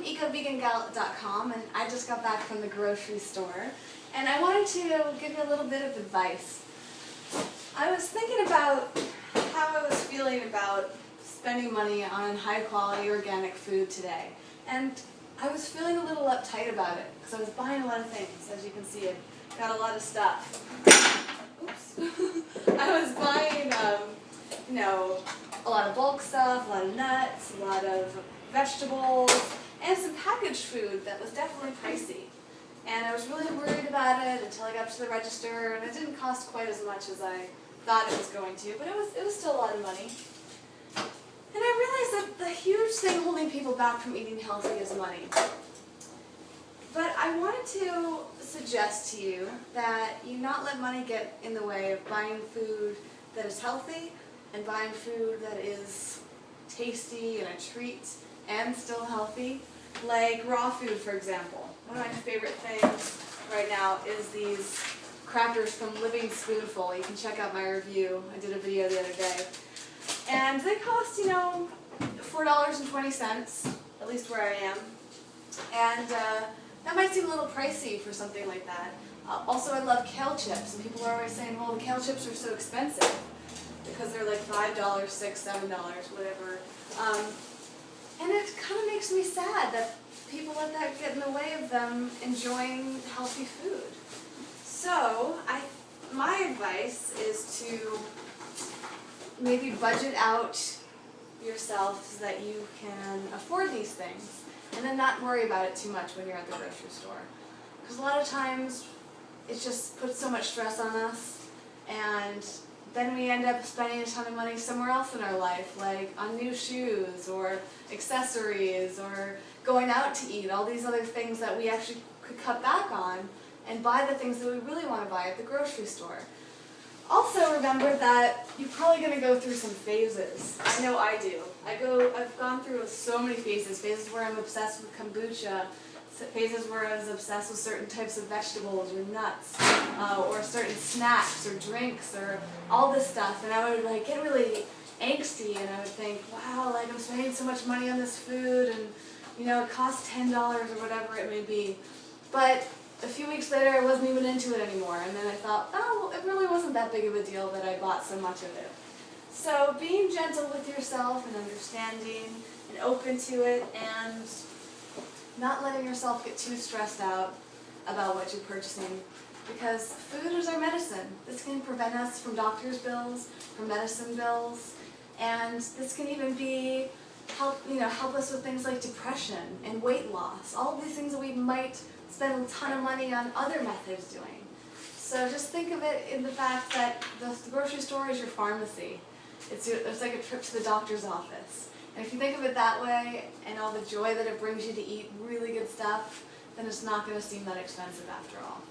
from ecovegangal.com, and I just got back from the grocery store, and I wanted to give you a little bit of advice. I was thinking about how I was feeling about spending money on high-quality organic food today, and I was feeling a little uptight about it because I was buying a lot of things. As you can see, I've got a lot of stuff. Oops. I was buying, a lot of bulk stuff, a lot of nuts, a lot of vegetables, and some packaged food that was definitely pricey. And I was really worried about it until I got to the register, and it didn't cost quite as much as I thought it was going to, but it was still a lot of money. And I realized that the huge thing holding people back from eating healthy is money. But I wanted to suggest to you that you not let money get in the way of buying food that is healthy and buying food that is tasty and a treat and still healthy, like raw food, for example. One of my favorite things right now is these crackers from Living Spoonful. You can check out my review. I did a video the other day. And they cost, $4.20, at least where I am. And that might seem a little pricey for something like that. Also, I love kale chips, and people are always saying, well, the kale chips are so expensive because they're like $5, $6, $7, whatever. And it kind of makes me sad that people let that get in the way of them enjoying healthy food. So, my advice is to maybe budget out yourself so that you can afford these things, and then not worry about it too much when you're at the grocery store. Because a lot of times it just puts so much stress on us, and then we end up spending a ton of money somewhere else in our life, like on new shoes or accessories or going out to eat, all these other things that we actually could cut back on and buy the things that we really want to buy at the grocery store. Also remember that you're probably going to go through some phases. I know I do. I've gone through so many phases where I'm obsessed with kombucha, phases where I was obsessed with certain types of vegetables or nuts, or certain snacks or drinks or all this stuff, and I would get really angsty, and I would think, wow, I'm spending so much money on this food, and it costs $10 or whatever it may be. But a few weeks later, I wasn't even into it anymore, and then I thought, oh, well, it really wasn't that big of a deal that I bought so much of it. So being gentle with yourself and understanding and open to it, and not letting yourself get too stressed out about what you're purchasing, because food is our medicine. This can prevent us from doctor's bills, from medicine bills, and this can even be help us with things like depression and weight loss, all of these things that we might spend a ton of money on other methods doing. So just think of it in the fact that the grocery store is your pharmacy. It's like a trip to the doctor's office. And if you think of it that way, and all the joy that it brings you to eat really good stuff, then it's not going to seem that expensive after all.